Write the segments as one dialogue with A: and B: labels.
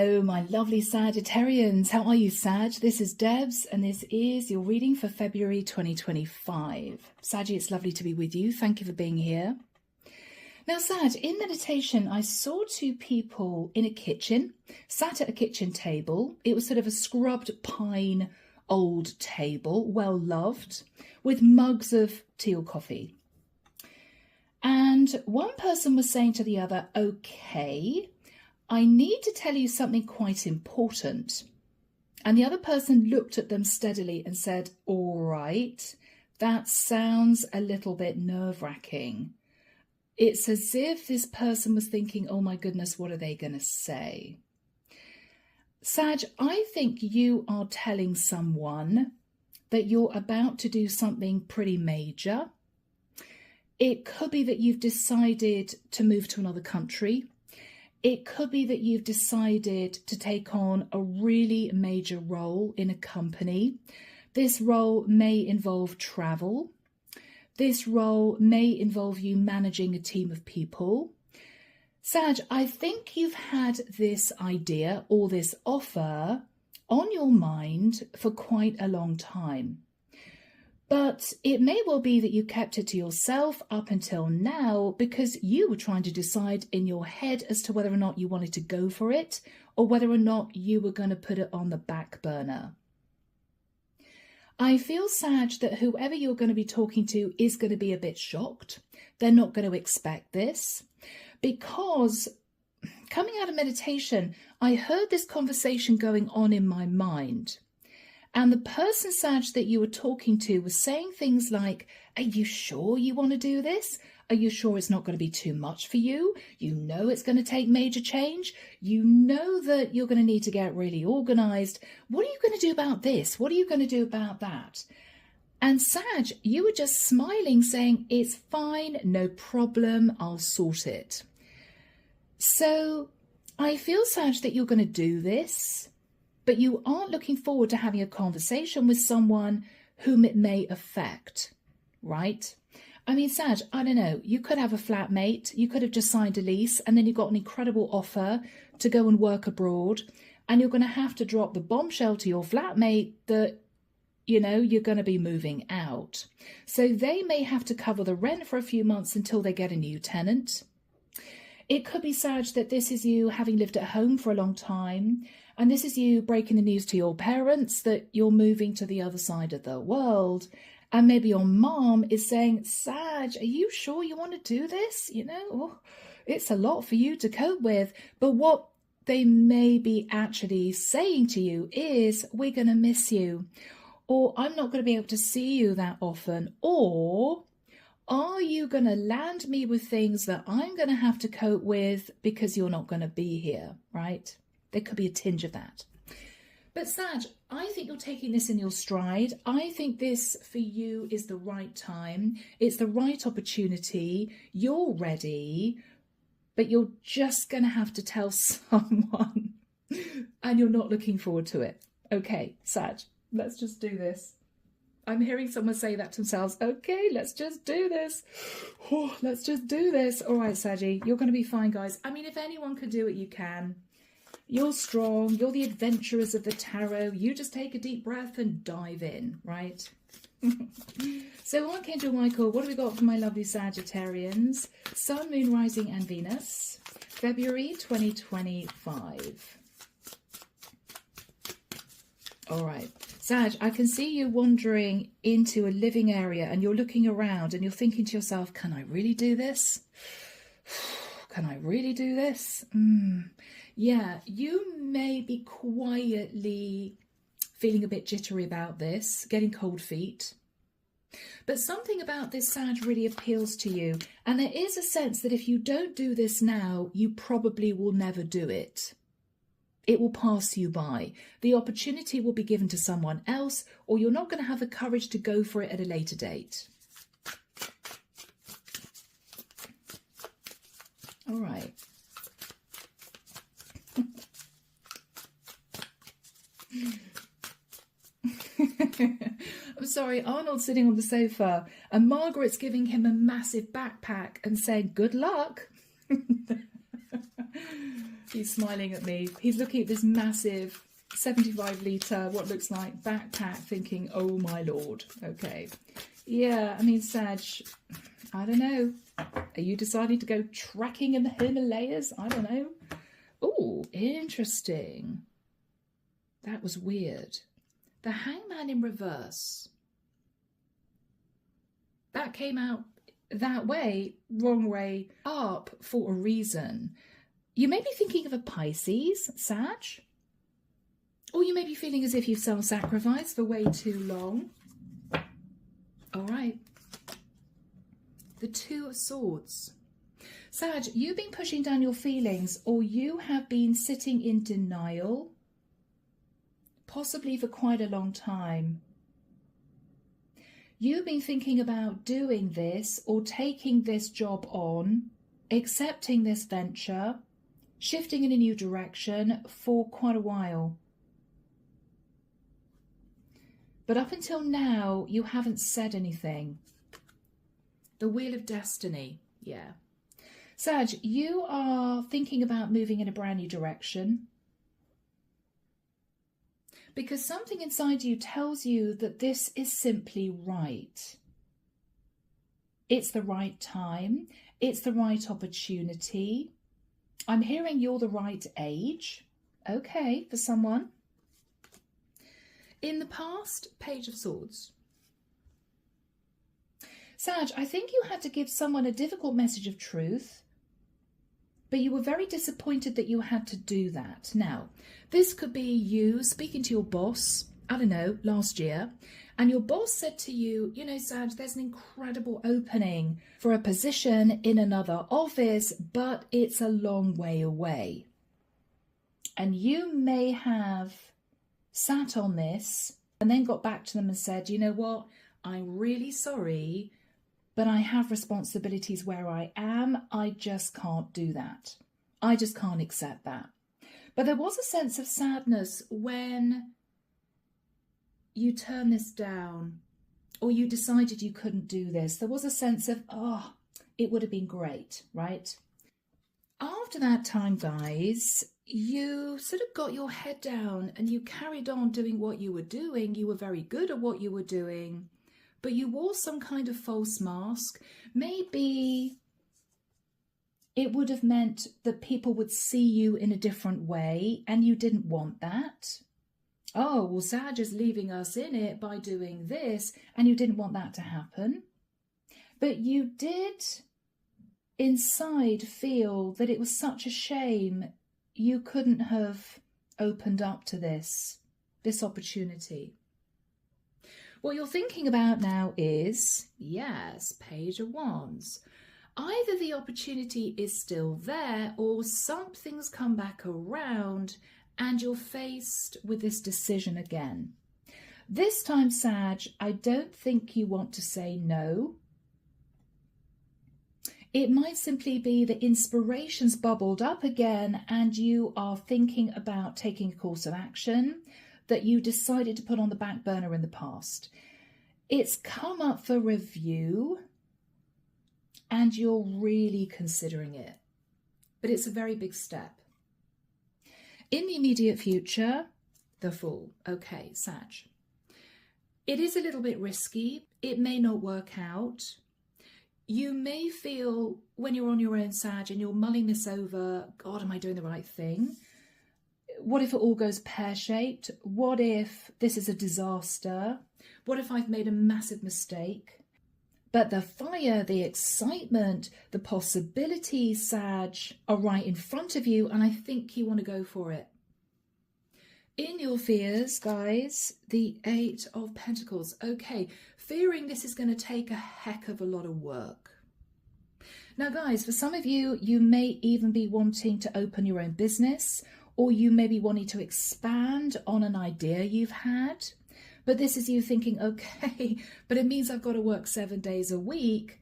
A: Hello, my lovely Sagittarians. How are you, Sag? This is Debs, and this is your reading for February 2025. Saggy, it's lovely to be with you. Thank you for being here. Now, Sag, in meditation, I saw two people in a kitchen, sat at a kitchen table. It was sort of a scrubbed pine old table, well loved, with mugs of tea or coffee. And one person was saying to the other, okay, I need to tell you something quite important. And the other person looked at them steadily and said, all right, that sounds a little bit nerve-wracking. It's as if this person was thinking, oh my goodness, what are they going to say? Sag, I think you are telling someone that you're about to do something pretty major. It could be that you've decided to move to another country. It could be that you've decided to take on a really major role in a company. This role may involve travel. This role may involve you managing a team of people. Sag, I think you've had this idea or this offer on your mind for quite a long time. But it may well be that you kept it to yourself up until now because you were trying to decide in your head as to whether or not you wanted to go for it or whether or not you were going to put it on the back burner. I feel, Sag, that whoever you're going to be talking to is going to be a bit shocked. They're not going to expect this because coming out of meditation, I heard this conversation going on in my mind. And the person, Sag, that you were talking to was saying things like, are you sure you want to do this? Are you sure it's not going to be too much for you? You know it's going to take major change. You know that you're going to need to get really organized. What are you going to do about this? What are you going to do about that? And Sag, you were just smiling, saying, it's fine, no problem, I'll sort it. So I feel, Sag, that you're going to do this, but you aren't looking forward to having a conversation with someone whom it may affect, right? I mean, Sag, I don't know, you could have a flatmate, you could have just signed a lease, and then you got an incredible offer to go and work abroad, and you're going to have to drop the bombshell to your flatmate that, you know, you're going to be moving out. So they may have to cover the rent for a few months until they get a new tenant. It could be, Sag, that this is you having lived at home for a long time, and this is you breaking the news to your parents that you're moving to the other side of the world. And maybe your mom is saying, Sag, are you sure you want to do this? You know, it's a lot for you to cope with. But what they may be actually saying to you is, we're going to miss you. Or I'm not going to be able to see you that often. Or are you going to land me with things that I'm going to have to cope with because you're not going to be here, right? There could be a tinge of that. But Sag, I think you're taking this in your stride. I think this for you is the right time. It's the right opportunity. You're ready, but you're just going to have to tell someone and you're not looking forward to it. Okay, Sag, let's just do this. I'm hearing someone say that to themselves. Okay, let's just do this. Oh, let's just do this. All right, Saggy, you're going to be fine, guys. I mean, if anyone can do it, you can. You're strong. You're the adventurers of the tarot. You just take a deep breath and dive in, right? So, Archangel Michael, what have we got for my lovely Sagittarians? Sun, Moon, Rising and Venus. February 2025. All right. Sag, I can see you wandering into a living area and you're looking around and you're thinking to yourself, can I really do this? Can I really do this? Yeah, you may be quietly feeling a bit jittery about this, getting cold feet. But something about this, Sag, really appeals to you. And there is a sense that if you don't do this now, you probably will never do it. It will pass you by. The opportunity will be given to someone else, or you're not going to have the courage to go for it at a later date. All right. I'm sorry, Arnold's sitting on the sofa and Margaret's giving him a massive backpack and saying, good luck. He's smiling at me. He's looking at this massive 75-litre, what looks like backpack, thinking, oh my lord. Okay. Yeah, I mean, Sag, I don't know. Are you deciding to go trekking in the Himalayas? I don't know. Oh, interesting. That was weird. The Hangman in reverse. That came out that way, wrong way, up for a reason. You may be thinking of a Pisces, Sag. Or you may be feeling as if you've self-sacrificed for way too long. All right. The Two of Swords. Sag, you've been pushing down your feelings, or you have been sitting in denial, possibly for quite a long time. You've been thinking about doing this or taking this job on, accepting this venture, shifting in a new direction for quite a while. But up until now, you haven't said anything. The Wheel of Destiny, yeah. Sag, you are thinking about moving in a brand new direction because something inside you tells you that this is simply right. It's the right time. It's the right opportunity. I'm hearing you're the right age. Okay, for someone. In the past, Page of Swords. Sag, I think you had to give someone a difficult message of truth, but you were very disappointed that you had to do that. Now, this could be you speaking to your boss, I don't know, last year, and your boss said to you, you know, Sag, there's an incredible opening for a position in another office, but it's a long way away. And you may have sat on this and then got back to them and said, you know what, I'm really sorry, but I have responsibilities where I am. I just can't do that. I just can't accept that. But there was a sense of sadness when you turned this down or you decided you couldn't do this. There was a sense of, oh, it would have been great, right? After that time, guys, you sort of got your head down and you carried on doing what you were doing. You were very good at what you were doing, but you wore some kind of false mask. Maybe it would have meant that people would see you in a different way and you didn't want that. Oh, well, Sag is leaving us in it by doing this, and you didn't want that to happen. But you did inside feel that it was such a shame you couldn't have opened up to this opportunity. What you're thinking about now is, yes, Page of Wands. Either the opportunity is still there or something's come back around and you're faced with this decision again. This time, Sag, I don't think you want to say no. It might simply be that inspiration's bubbled up again and you are thinking about taking a course of action that you decided to put on the back burner in the past. It's come up for review and you're really considering it. But it's a very big step. In the immediate future, the Fool. Okay, Sag. It is a little bit risky. It may not work out. You may feel when you're on your own, Sag, and you're mulling this over, God, am I doing the right thing? What if it all goes pear-shaped? What if this is a disaster? What if I've made a massive mistake? But the fire, the excitement, the possibilities, Sag, are right in front of you, and I think you want to go for it. In your fears, guys, the Eight of Pentacles. Okay, fearing this is going to take a heck of a lot of work. Now, guys, for some of you, you may even be wanting to open your own business, or you may be wanting to expand on an idea you've had. But this is you thinking, okay, but it means I've got to work 7 days a week.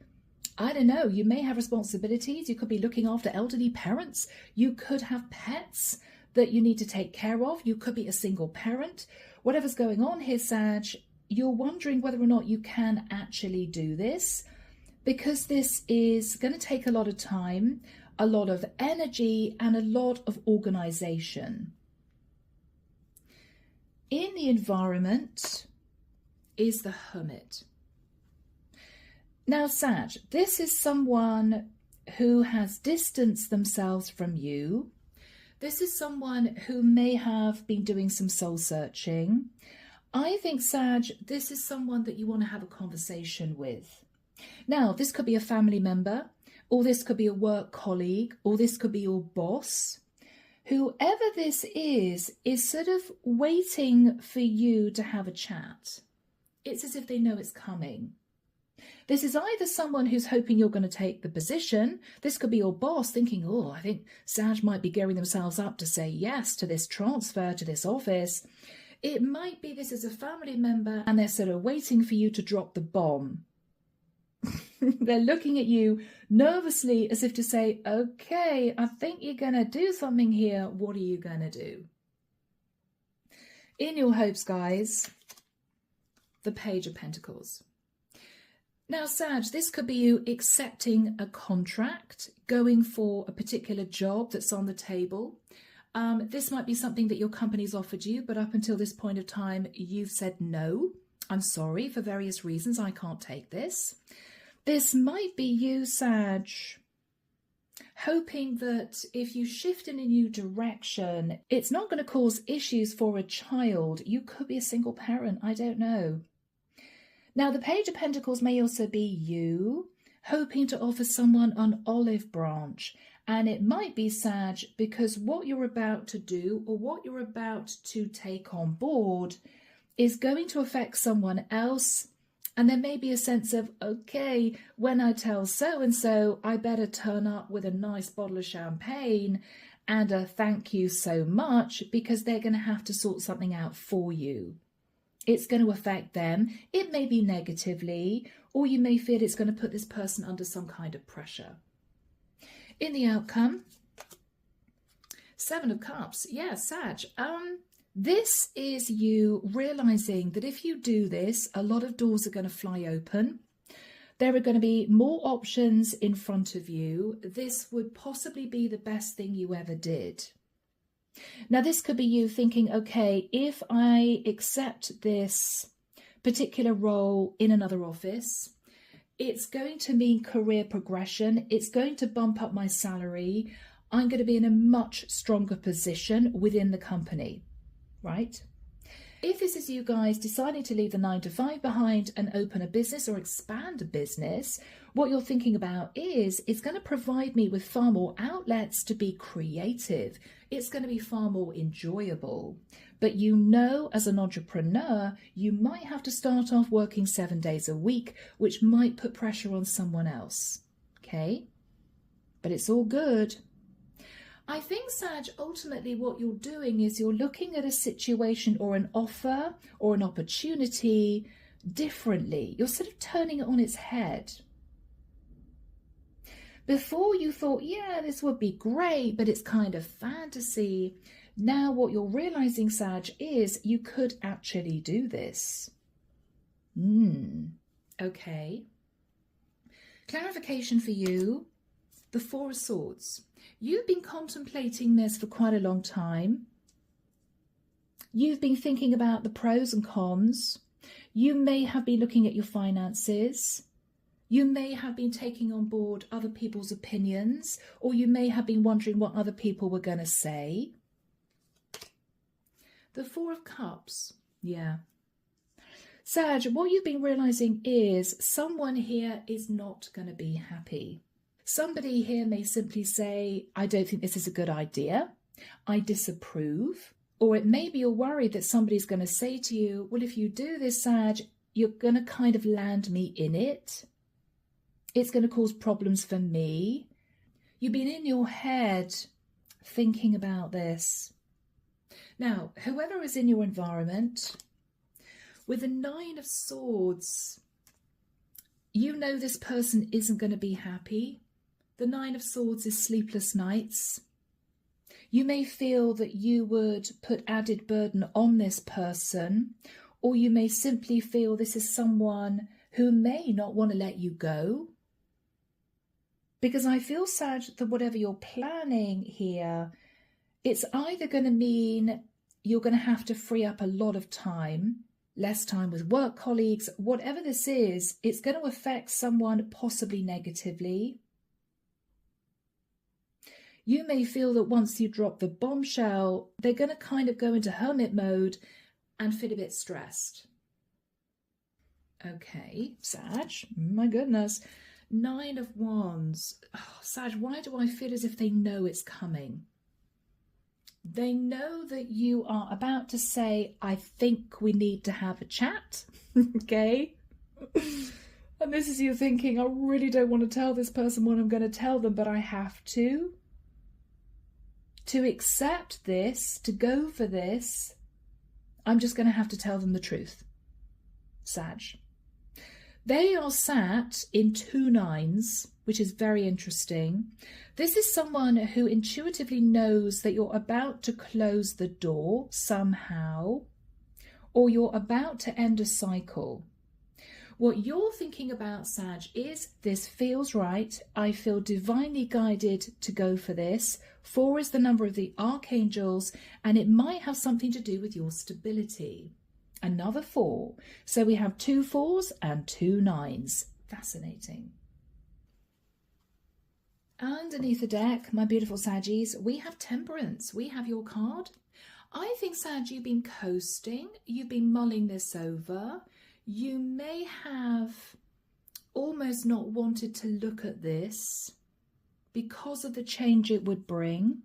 A: I don't know. You may have responsibilities. You could be looking after elderly parents. You could have pets that you need to take care of. You could be a single parent. Whatever's going on here, Sag, you're wondering whether or not you can actually do this because this is going to take a lot of time. a lot of energy, and a lot of organization. In the environment is the Hermit. Now, Sag, this is someone who has distanced themselves from you. This is someone who may have been doing some soul searching. I think, Sag, this is someone that you want to have a conversation with. Now, this could be a family member, or this could be a work colleague, or this could be your boss. Whoever this is sort of waiting for you to have a chat. It's as if they know it's coming. This is either someone who's hoping you're going to take the position. This could be your boss thinking, oh, I think Sag might be gearing themselves up to say yes to this transfer to this office. It might be this is a family member and they're sort of waiting for you to drop the bomb. They're looking at you nervously as if to say, okay, I think you're going to do something here. What are you going to do? In your hopes, guys, the Page of Pentacles. Now, Sag, this could be you accepting a contract, going for a particular job that's on the table. This might be something that your company's offered you, but up until this point of time, you've said no. I'm sorry, for various reasons, I can't take this. This might be you, Sag, hoping that if you shift in a new direction, it's not going to cause issues for a child. You could be a single parent, I don't know. Now, the Page of Pentacles may also be you hoping to offer someone an olive branch. And it might be, Sag, because what you're about to do or what you're about to take on board is going to affect someone else. And there may be a sense of, okay, when I tell so-and-so, I better turn up with a nice bottle of champagne and a thank you so much, because they're going to have to sort something out for you. It's going to affect them. It may be negatively, or you may feel it's going to put this person under some kind of pressure. In the outcome, Seven of Cups. Yeah, Sag. This is you realizing that if you do this, a lot of doors are going to fly open. There are going to be more options in front of you. This would possibly be the best thing you ever did. Now, this could be you thinking, okay, if I accept this particular role in another office, it's going to mean career progression. It's going to bump up my salary. I'm going to be in a much stronger position within the company, right? If this is you guys deciding to leave the 9-to-5 behind and open a business or expand a business, what you're thinking about is it's going to provide me with far more outlets to be creative. It's going to be far more enjoyable. But you know, as an entrepreneur, you might have to start off working 7 days a week, which might put pressure on someone else. Okay? But it's all good. I think, Sag, ultimately what you're doing is you're looking at a situation or an offer or an opportunity differently. You're sort of turning it on its head. Before you thought, yeah, this would be great, but it's kind of fantasy. Now what you're realizing, Sag, is you could actually do this. Okay. Clarification for you. The Four of Swords. You've been contemplating this for quite a long time. You've been thinking about the pros and cons. You may have been looking at your finances. You may have been taking on board other people's opinions, or you may have been wondering what other people were going to say. The Four of Cups. Yeah. Sag, what you've been realizing is someone here is not going to be happy. Somebody here may simply say, I don't think this is a good idea. I disapprove. Or it may be you're worried that somebody's going to say to you, well, if you do this, Sag, you're going to kind of land me in it. It's going to cause problems for me. You've been in your head thinking about this. Now, whoever is in your environment, with the Nine of Swords, you know this person isn't going to be happy. The Nine of Swords is sleepless nights. You may feel that you would put added burden on this person, or you may simply feel this is someone who may not want to let you go Because I feel, Sag, that whatever you're planning here, it's either going to mean you're going to have to free up a lot of time, less time with work colleagues, whatever this is, it's going to affect someone possibly negatively. You may feel that once you drop the bombshell, they're going to kind of go into hermit mode and feel a bit stressed. Okay, Sag, my goodness. 9 of Wands. Oh, Sag, why do I feel as if they know it's coming? They know that you are about to say, I think we need to have a chat. Okay? And this is you thinking, I really don't want to tell this person what I'm going to tell them, but I have to. To accept this, to go for this, I'm just going to have to tell them the truth. Sag. They are sat in 2 9s, which is very interesting. This is someone who intuitively knows that you're about to close the door somehow, or you're about to end a cycle. What you're thinking about, Sag, is this feels right. I feel divinely guided to go for this. 4 is the number of the Archangels, and it might have something to do with your stability. Another 4. So we have 2 4s and 2 9s. Fascinating. Underneath the deck, my beautiful Saggies, we have Temperance. We have your card. I think, Sag, you've been coasting. You've been mulling this over. You may have almost not wanted to look at this because of the change it would bring.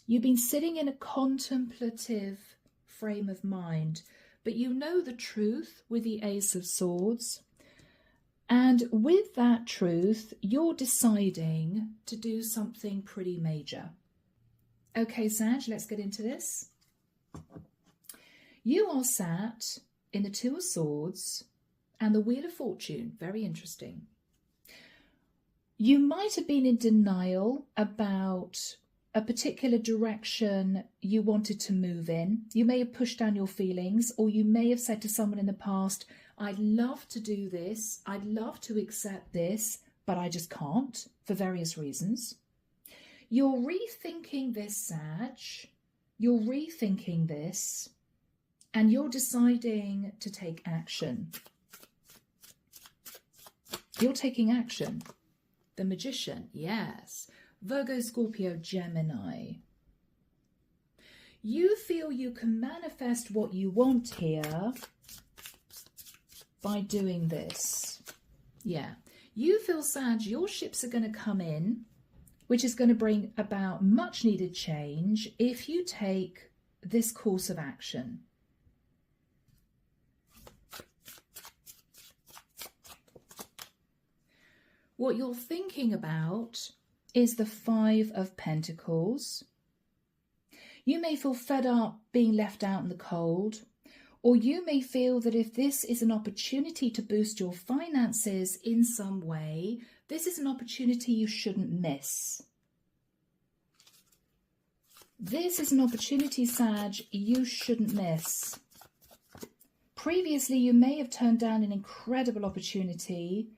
A: You've been sitting in a contemplative frame of mind, but you know the truth with the Ace of Swords. And with that truth, you're deciding to do something pretty major. Okay, Sag, let's get into this. You are sat in the 2 of Swords and the Wheel of Fortune. Very interesting. You might have been in denial about a particular direction you wanted to move in. You may have pushed down your feelings, or you may have said to someone in the past, I'd love to do this, I'd love to accept this, but I just can't for various reasons. You're rethinking this, Sag. You're rethinking this, and you're deciding to take action. You're taking action. The Magician, yes. Virgo, Scorpio, Gemini. You feel you can manifest what you want here by doing this. Yeah. You feel, Sag, your ships are going to come in, which is going to bring about much needed change if you take this course of action. What you're thinking about is the 5 of Pentacles. You may feel fed up being left out in the cold, or you may feel that if this is an opportunity to boost your finances in some way, this is an opportunity you shouldn't miss. This is an opportunity, Sag, you shouldn't miss. Previously, you may have turned down an incredible opportunity,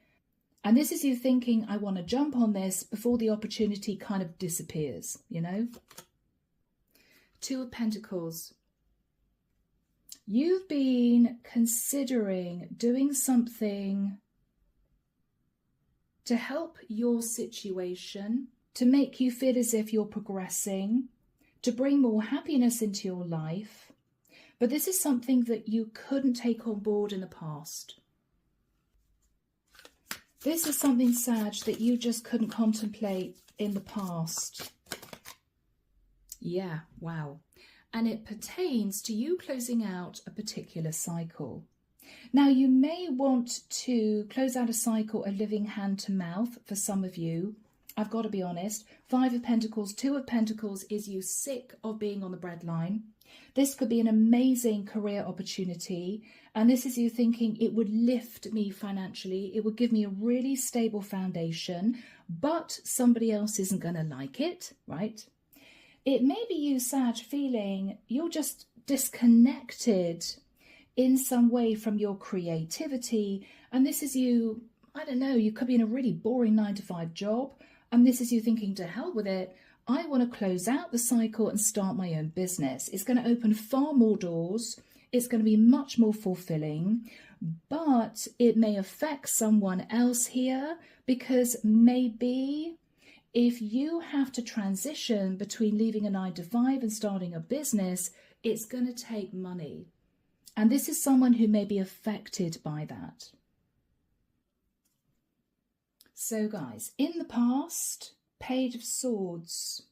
A: and this is you thinking, I want to jump on this before the opportunity kind of disappears, you know? 2 of Pentacles. You've been considering doing something to help your situation, to make you feel as if you're progressing, to bring more happiness into your life. But this is something that you couldn't take on board in the past. This is something, Sag, that you just couldn't contemplate in the past. Yeah, wow. And it pertains to you closing out a particular cycle. Now, you may want to close out a cycle, a living hand to mouth for some of you. I've got to be honest. 5 of Pentacles, 2 of Pentacles is you sick of being on the breadline. This could be an amazing career opportunity. And this is you thinking it would lift me financially. It would give me a really stable foundation, but somebody else isn't going to like it, right? It may be you, Sag, feeling you're just disconnected in some way from your creativity. And this is you, I don't know, you could be in a really boring 9-to-5 job, and this is you thinking, to hell with it. I want to close out the cycle and start my own business. It's going to open far more doors. It's going to be much more fulfilling, but it may affect someone else here, because maybe if you have to transition between leaving a 9-to-5 and starting a business, it's going to take money. And this is someone who may be affected by that. So guys, in the past, Page of Swords.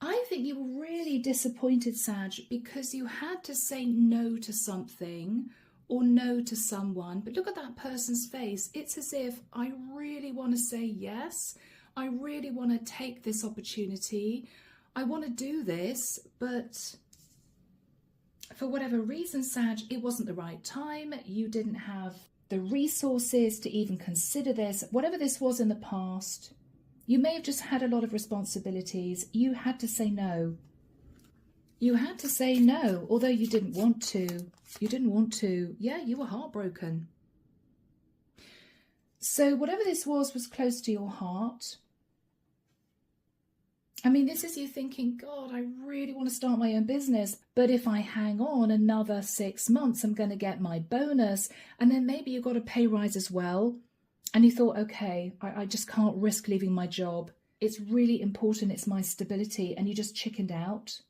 A: I think you were really disappointed, Sag, because you had to say no to something or no to someone. But look at that person's face. It's as if, I really want to say yes. I really want to take this opportunity. I want to do this, but for whatever reason, Sag, it wasn't the right time. You didn't have the resources to even consider this. Whatever this was in the past, you may have just had a lot of responsibilities. You had to say no. You had to say no, although you didn't want to. You didn't want to. Yeah, you were heartbroken. So whatever this was close to your heart. I mean, this is you thinking, God, I really want to start my own business, but if I hang on another 6 months, I'm going to get my bonus. And then maybe you got a pay rise as well. And you thought, okay, I just can't risk leaving my job. It's really important. It's my stability. And you just chickened out.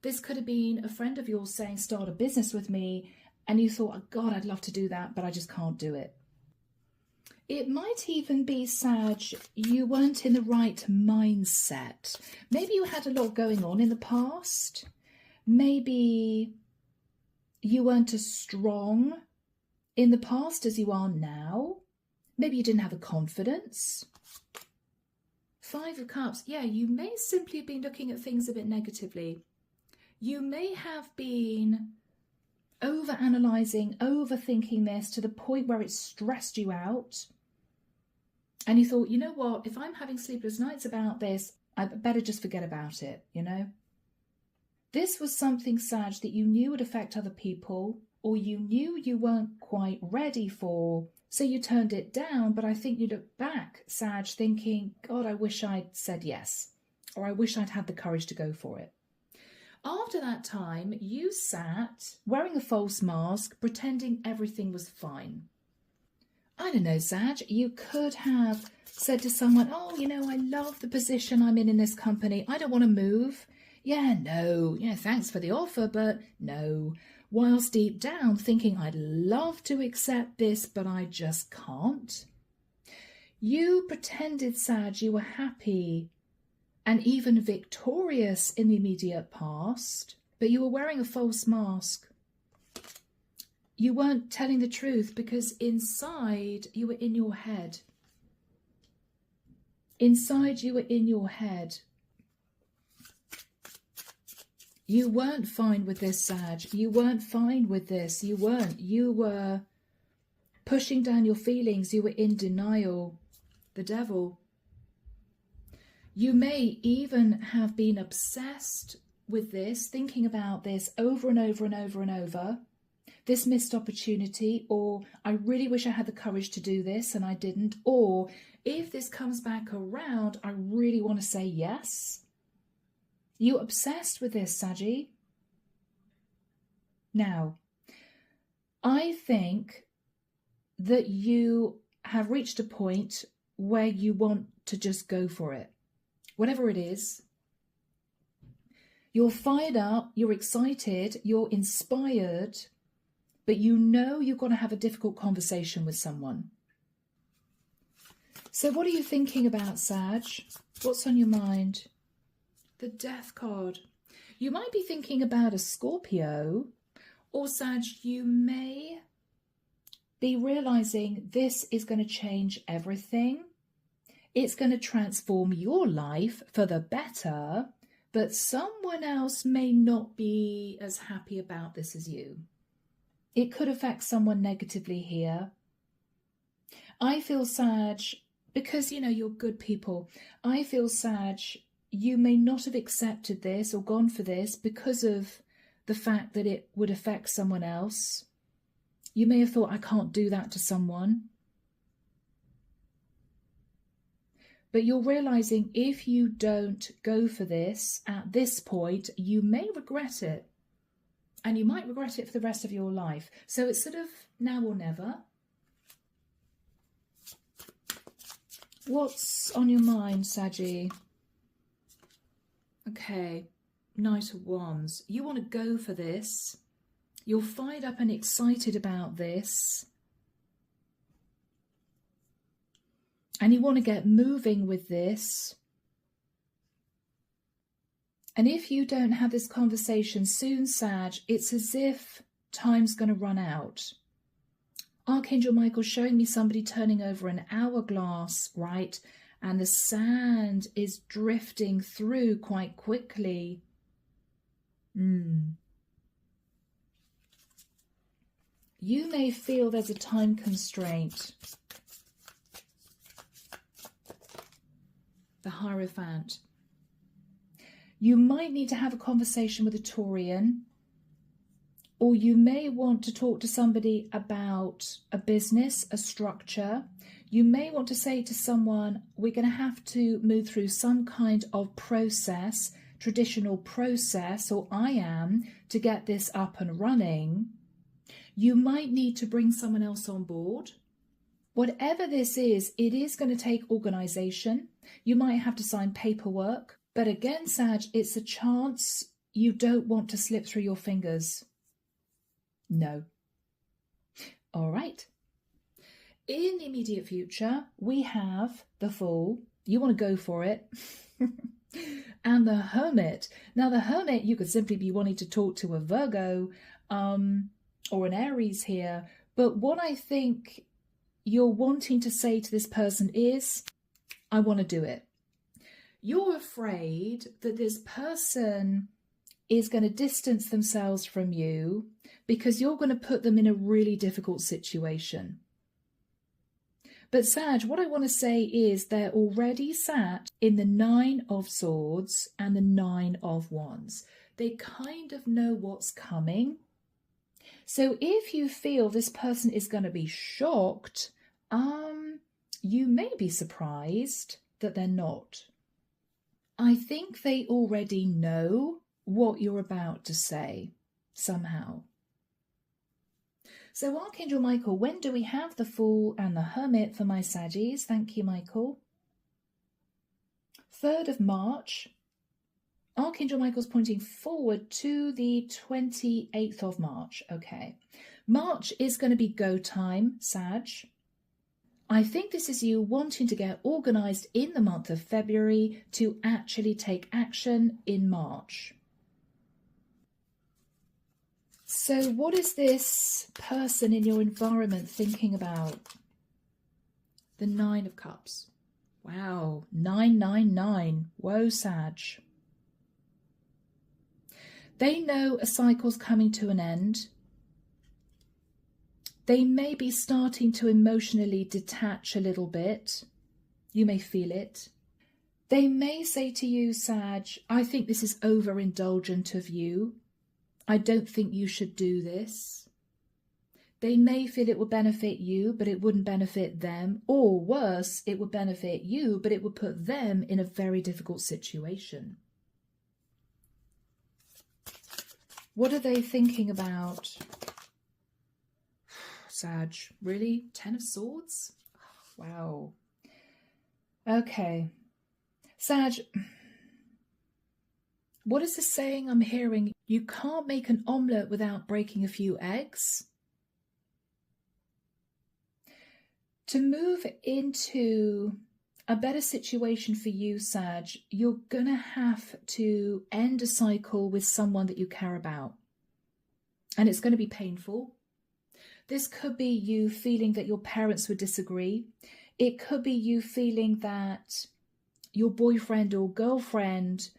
A: This could have been a friend of yours saying, start a business with me. And you thought, oh, God, I'd love to do that, but I just can't do it. It might even be, Sag, you weren't in the right mindset. Maybe you had a lot going on in the past. Maybe you weren't as strong in the past as you are now. Maybe you didn't have a confidence. 5 of Cups. Yeah, you may simply have been looking at things a bit negatively. You may have been overanalyzing, overthinking this to the point where it stressed you out. And you thought, you know what, if I'm having sleepless nights about this, I better just forget about it, you know? This was something, Sag, that you knew would affect other people, or you knew you weren't quite ready for, so you turned it down. But I think you look back, Sag, thinking, God, I wish I'd said yes, or I wish I'd had the courage to go for it. After that time, you sat wearing a false mask, pretending everything was fine. I don't know, Sag, you could have said to someone, oh, you know, I love the position I'm in this company. I don't want to move. Yeah, no, yeah, thanks for the offer, but no. Whilst deep down thinking, I'd love to accept this, but I just can't. You pretended, Sag, you were happy and even victorious in the immediate past, but you were wearing a false mask. You weren't telling the truth because inside you were in your head. Inside you were in your head. You weren't fine with this, Sag. You weren't fine with this. You weren't. You were pushing down your feelings. You were in denial. The devil. You may even have been obsessed with this, thinking about this over and over and over and over. This missed opportunity, or I really wish I had the courage to do this and I didn't, or if this comes back around, I really want to say yes. You're obsessed with this, Saggy. Now, I think that you have reached a point where you want to just go for it. Whatever it is. You're fired up, you're excited, you're inspired, but you know you're going to have a difficult conversation with someone. So what are you thinking about, Sag? What's on your mind? The Death card. You might be thinking about a Scorpio, or Sag, you may be realizing this is going to change everything. It's going to transform your life for the better, but someone else may not be as happy about this as you. It could affect someone negatively here. I feel, Sag, because, you know, you're good people, I feel, Sag, you may not have accepted this or gone for this because of the fact that it would affect someone else. You may have thought, I can't do that to someone. But you're realizing if you don't go for this at this point, you may regret it. And you might regret it for the rest of your life. So it's sort of now or never. What's on your mind, Saggy? Okay, Knight of Wands. You want to go for this. You're fired up and excited about this. And you want to get moving with this. And if you don't have this conversation soon, Sag, it's as if time's going to run out. Archangel Michael showing me somebody turning over an hourglass, right? And the sand is drifting through quite quickly. You may feel there's a time constraint. The Hierophant. You might need to have a conversation with a Taurian, or you may want to talk to somebody about a business, a structure. You may want to say to someone, we're going to have to move through some kind of process, traditional process, or I am, to get this up and running. You might need to bring someone else on board. Whatever this is, it is going to take organisation. You might have to sign paperwork. But again, Sag, it's a chance you don't want to slip through your fingers. No. All right. In the immediate future, we have the Fool. You want to go for it. And the Hermit. Now, the Hermit, you could simply be wanting to talk to a Virgo or an Aries here. But what I think you're wanting to say to this person is, I want to do it. You're afraid that this person is going to distance themselves from you because you're going to put them in a really difficult situation. But Sag, what I want to say is they're already sat in the 9 of Swords and the 9 of Wands. They kind of know what's coming. So if you feel this person is going to be shocked, you may be surprised that they're not. I think they already know what you're about to say, somehow. So Archangel Michael, when do we have the Fool and the Hermit for my Saggies? Thank you, Michael. 3rd of March. Archangel Michael's pointing forward to the 28th of March. Okay. March is going to be go time, Sag. I think this is you wanting to get organised in the month of February to actually take action in March. So what is this person in your environment thinking about? The 9 of Cups. Wow, 999. Whoa, Sag. They know a cycle's coming to an end. They may be starting to emotionally detach a little bit. You may feel it. They may say to you, Sag, I think this is overindulgent of you. I don't think you should do this. They may feel it would benefit you, but it wouldn't benefit them. Or worse, it would benefit you, but it would put them in a very difficult situation. What are they thinking about? Sag, really? 10 of Swords? Wow. Okay. Sag, what is this saying I'm hearing? You can't make an omelette without breaking a few eggs. To move into a better situation for you, Sag, you're going to have to end a cycle with someone that you care about. And it's going to be painful. This could be you feeling that your parents would disagree. It could be you feeling that your boyfriend or girlfriend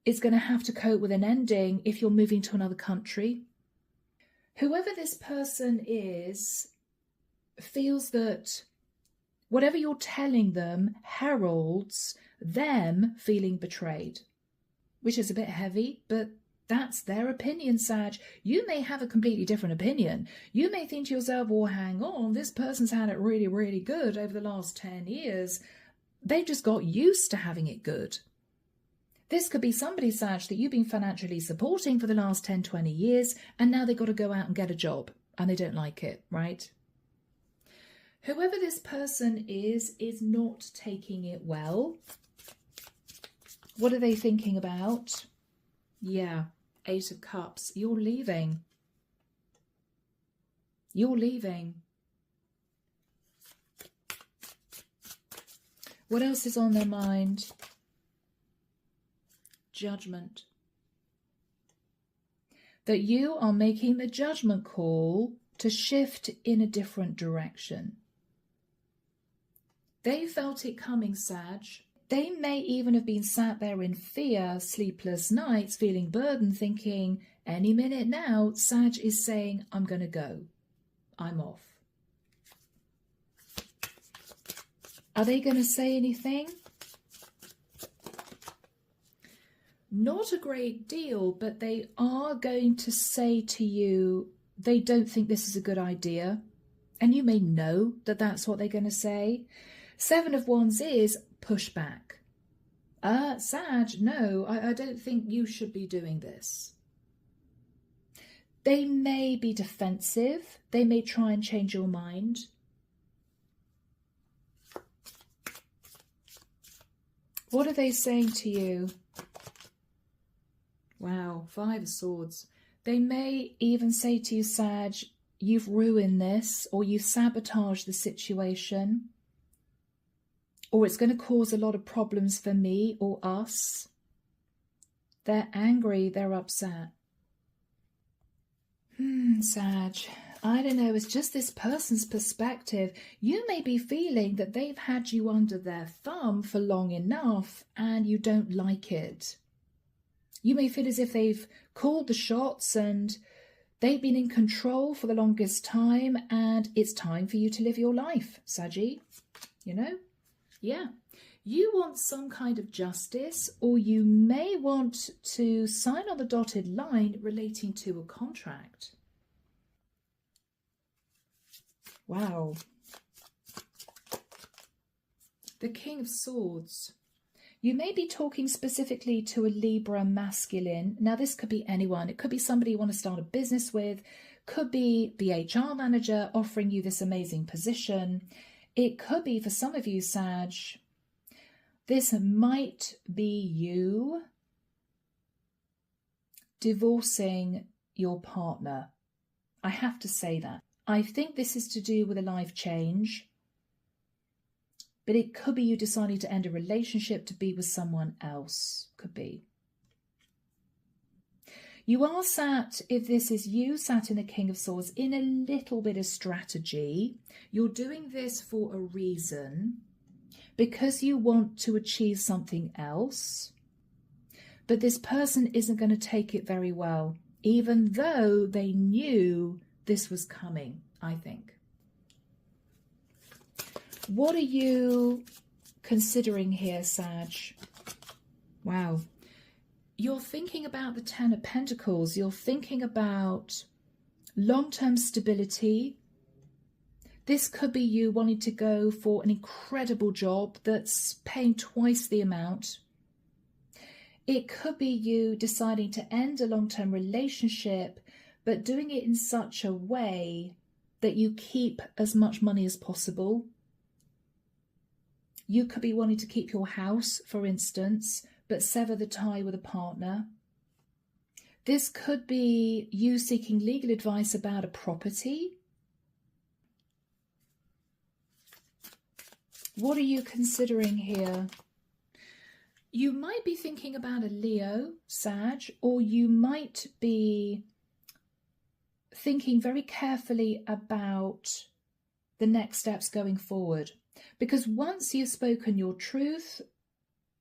A: is going to have to cope with an ending if you're moving to another country. Whoever this person is feels that whatever you're telling them heralds them feeling betrayed, which is a bit heavy, but that's their opinion, Sag. You may have a completely different opinion. You may think to yourself, well, hang on, this person's had it really, really good over the last 10 years. They just got used to having it good. This could be somebody, Sag, that you've been financially supporting for the last 10, 20 years, and now they've got to go out and get a job, and they don't like it, right? Whoever this person is not taking it well. What are they thinking about? Yeah, 8 of Cups. You're leaving. You're leaving. What else is on their mind? Judgment. That you are making the judgment call to shift in a different direction. They felt it coming, Sag. They may even have been sat there in fear, sleepless nights, feeling burdened, thinking, any minute now, Sag is saying, I'm going to go. I'm off. Are they going to say anything? Not a great deal, but they are going to say to you, they don't think this is a good idea. And you may know that that's what they're going to say. 7 of Wands is pushback. Sag, no, I don't think you should be doing this. They may be defensive. They may try and change your mind. What are they saying to you? Wow, 5 of Swords. They may even say to you, Sag, you've ruined this, or you've sabotaged the situation, or it's going to cause a lot of problems for me or us. They're angry, they're upset. Sag, I don't know, it's just this person's perspective. You may be feeling that they've had you under their thumb for long enough and you don't like it. You may feel as if they've called the shots and they've been in control for the longest time, and it's time for you to live your life, Saggy. You know? Yeah. You want some kind of justice, or you may want to sign on the dotted line relating to a contract. Wow. The King of Swords. You may be talking specifically to a Libra masculine. Now, this could be anyone. It could be somebody you want to start a business with. Could be the HR manager offering you this amazing position. It could be, for some of you, Sag, this might be you divorcing your partner. I have to say that. I think this is to do with a life change. But it could be you deciding to end a relationship to be with someone else. Could be. You are sat, if this is you, sat in the King of Swords, in a little bit of strategy. You're doing this for a reason, because you want to achieve something else. But this person isn't going to take it very well, even though they knew this was coming, I think. What are you considering here, Sag? Wow. You're thinking about the 10 of Pentacles. You're thinking about long-term stability. This could be you wanting to go for an incredible job that's paying twice the amount. It could be you deciding to end a long-term relationship, but doing it in such a way that you keep as much money as possible. You could be wanting to keep your house, for instance, but sever the tie with a partner. This could be you seeking legal advice about a property. What are you considering here? You might be thinking about a Leo, Sag, or you might be thinking very carefully about the next steps going forward. Because once you've spoken your truth,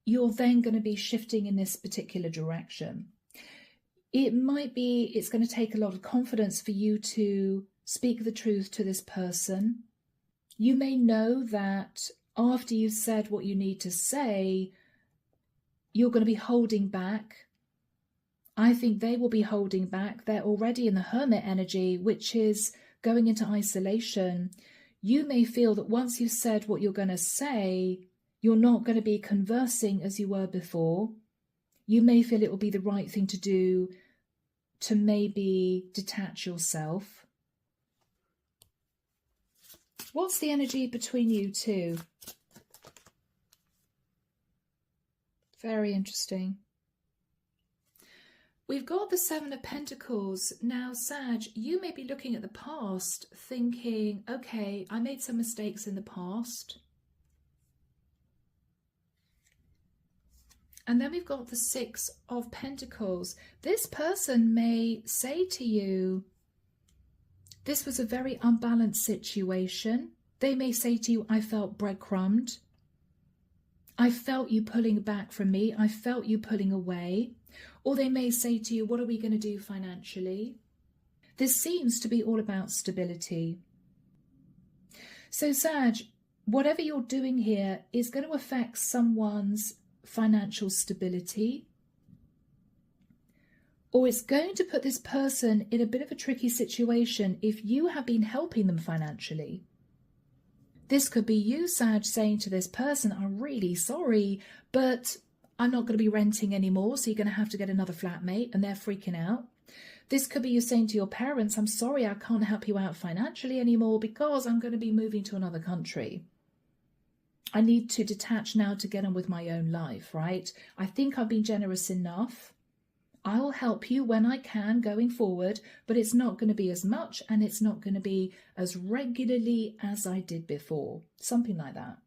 A: you're then going to be shifting in this particular direction. It might be it's going to take a lot of confidence for you to speak the truth to this person. You may know that after you've said what you need to say, you're going to be holding back. I think they will be holding back. They're already in the hermit energy, which is going into isolation. You may feel that once you've said what you're going to say, You're not going to be conversing as you were before. You may feel it will be the right thing to do to maybe detach yourself. What's the energy between you two? Very interesting. We've got the Seven of Pentacles. Now, Sag, you may be looking at the past thinking, okay, I made some mistakes in the past. And then we've got the Six of Pentacles. This person may say to you, this was a very unbalanced situation. They may say to you, I felt breadcrumbed. I felt you pulling back from me. I felt you pulling away. Or they may say to you, what are we going to do financially? This seems to be all about stability. So Sag, whatever you're doing here is going to affect someone's financial stability, or it's going to put this person in a bit of a tricky situation if you have been helping them financially. This could be you, Sag, saying to this person, I'm really sorry, but I'm not going to be renting anymore, so you're going to have to get another flatmate, and they're freaking out. This could be you saying to your parents, I'm sorry, I can't help you out financially anymore because I'm going to be moving to another country. I need to detach now to get on with my own life, right? I think I've been generous enough. I'll help you when I can going forward, but it's not going to be as much and it's not going to be as regularly as I did before. Something like that.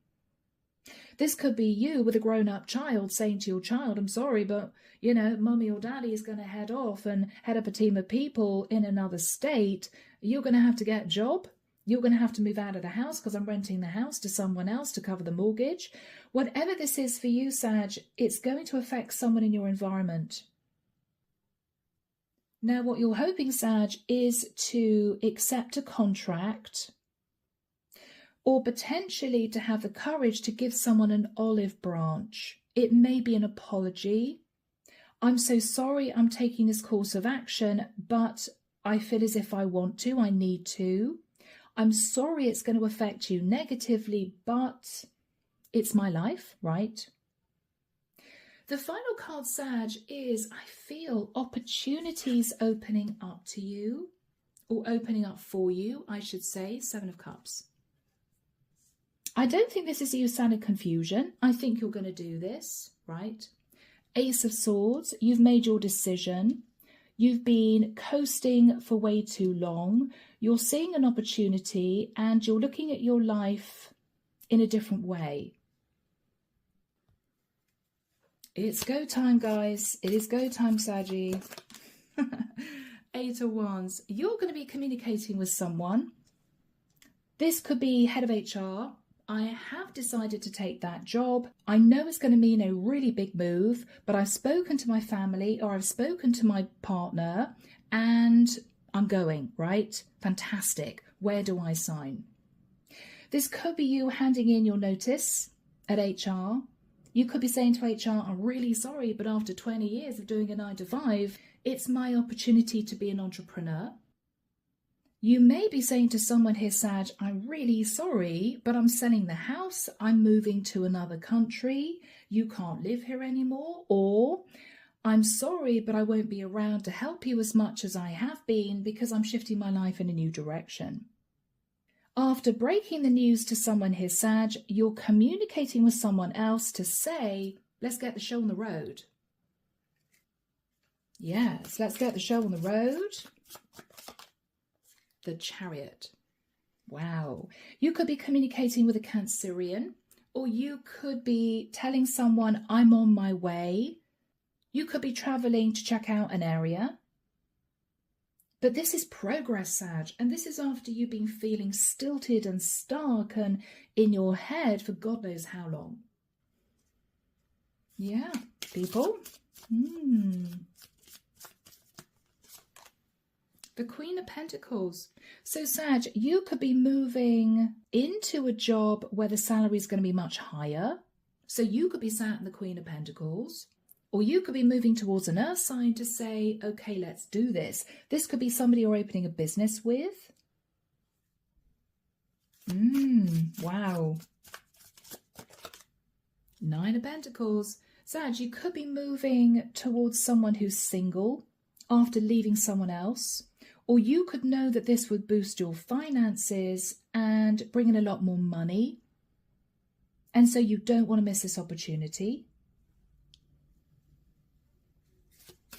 A: This could be you with a grown-up child saying to your child, I'm sorry, but, you know, mummy or daddy is going to head off and head up a team of people in another state. You're going to have to get a job. You're going to have to move out of the house because I'm renting the house to someone else to cover the mortgage. Whatever this is for you, Sag, it's going to affect someone in your environment. Now, what you're hoping, Sag, is to accept a contract or potentially to have the courage to give someone an olive branch. It may be an apology. I'm so sorry I'm taking this course of action, but I feel as if I want to, I need to. I'm sorry it's going to affect you negatively, but it's my life, right? The final card, Sag, is I feel opportunities opening up to you, or opening up for you, I should say. Seven of Cups. I don't think this is you sounding confusion. I think you're going to do this, right? Ace of Swords, you've made your decision. You've been coasting for way too long. You're seeing an opportunity and you're looking at your life in a different way. It's go time, guys. It is go time, Saggy. Eight of Wands. You're going to be communicating with someone. This could be head of HR. I have decided to take that job. I know it's going to mean a really big move, but I've spoken to my family or I've spoken to my partner and I'm going, right? Fantastic. Where do I sign? This could be you handing in your notice at HR. You could be saying to HR, I'm really sorry, but after 20 years of doing a 9-to-5, it's my opportunity to be an entrepreneur. You may be saying to someone here, Sag, I'm really sorry, but I'm selling the house. I'm moving to another country. You can't live here anymore. Or I'm sorry, but I won't be around to help you as much as I have been because I'm shifting my life in a new direction. After breaking the news to someone here, Sag, you're communicating with someone else to say, let's get the show on the road. Yes, let's get the show on the road. The Chariot. Wow. You could be communicating with a Cancerian, or you could be telling someone, I'm on my way. You could be traveling to check out an area. But this is progress, Sag, and this is after you've been feeling stilted and stuck and in your head for God knows how long. Yeah, people. The Queen of Pentacles. So, Sag, you could be moving into a job where the salary is going to be much higher. So you could be sat in the Queen of Pentacles. Or you could be moving towards an earth sign to say, okay, let's do this. This could be somebody you're opening a business with. Wow. Nine of Pentacles. Sag, you could be moving towards someone who's single after leaving someone else, or you could know that this would boost your finances and bring in a lot more money, and so you don't want to miss this opportunity.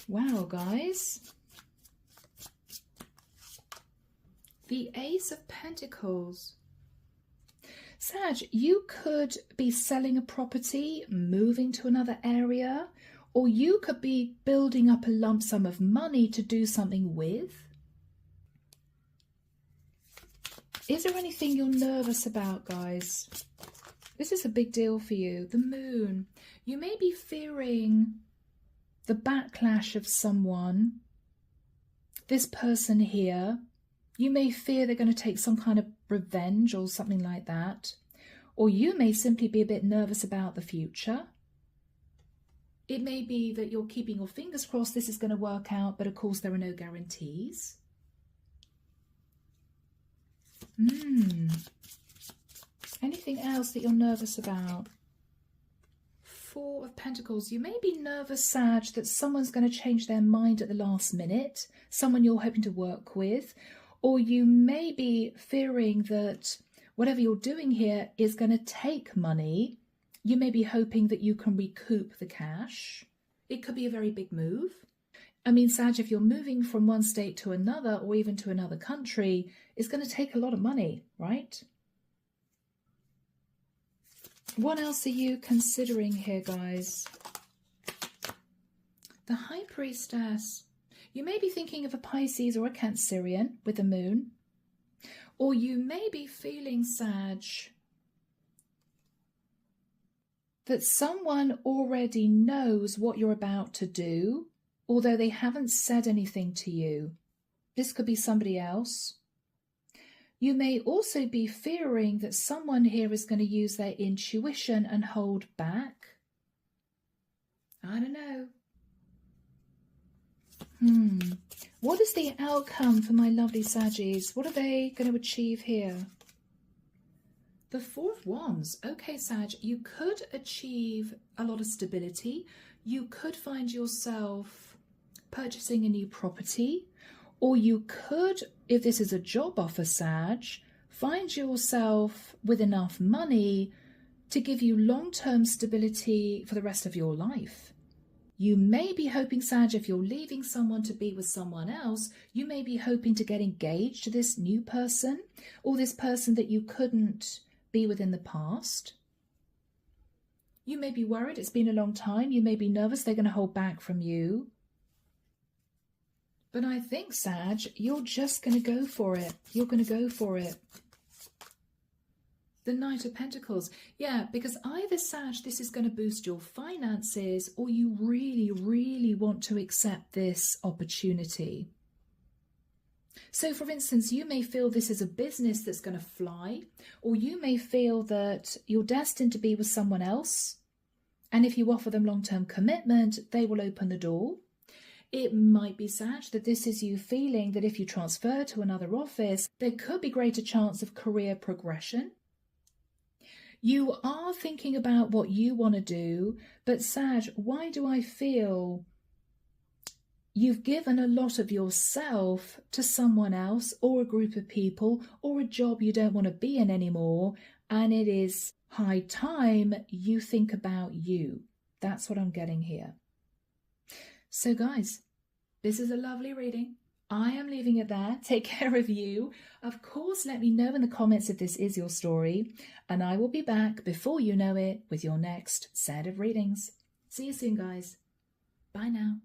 A: Wow, guys. The Ace of Pentacles. Sag, you could be selling a property, moving to another area, or you could be building up a lump sum of money to do something with. Is there anything you're nervous about, guys? This is a big deal for you. The Moon. You may be fearing the backlash of someone. This person here. You may fear they're going to take some kind of revenge or something like that. Or you may simply be a bit nervous about the future. It may be that you're keeping your fingers crossed this is going to work out, but of course there are no guarantees. Anything else that you're nervous about? Four of Pentacles. You may be nervous, Sag, that someone's going to change their mind at the last minute, someone you're hoping to work with, or you may be fearing that whatever you're doing here is going to take money. You may be hoping that you can recoup the cash. It could be a very big move. I mean, Sag, if you're moving from one state to another or even to another country, it's going to take a lot of money, right? What else are you considering here, guys? The High Priestess. You may be thinking of a Pisces or a Cancerian with the Moon. Or you may be feeling, Sag, that someone already knows what you're about to do, although they haven't said anything to you. This could be somebody else. You may also be fearing that someone here is going to use their intuition and hold back. I don't know. What is the outcome for my lovely Saggies? What are they going to achieve here? The Four of Wands. Okay, Sag, you could achieve a lot of stability. You could find yourself purchasing a new property, or you could, if this is a job offer, Sag, find yourself with enough money to give you long-term stability for the rest of your life. You may be hoping, Sag, if you're leaving someone to be with someone else, you may be hoping to get engaged to this new person or this person that you couldn't be with in the past. You may be worried, it's been a long time. You may be nervous they're going to hold back from you. But I think, Sag, you're just going to go for it. You're going to go for it. The Knight of Pentacles. Yeah, because either, Sag, this is going to boost your finances, or you really, really want to accept this opportunity. So, for instance, you may feel this is a business that's going to fly, or you may feel that you're destined to be with someone else, and if you offer them long-term commitment, they will open the door. It might be, Sag, that this is you feeling that if you transfer to another office, there could be greater chance of career progression. You are thinking about what you want to do, but Sag, why do I feel you've given a lot of yourself to someone else or a group of people or a job you don't want to be in anymore, and it is high time you think about you. That's what I'm getting here. So guys, this is a lovely reading. I am leaving it there. Take care of you. Of course, let me know in the comments if this is your story, and I will be back before you know it with your next set of readings. See you soon, guys. Bye now.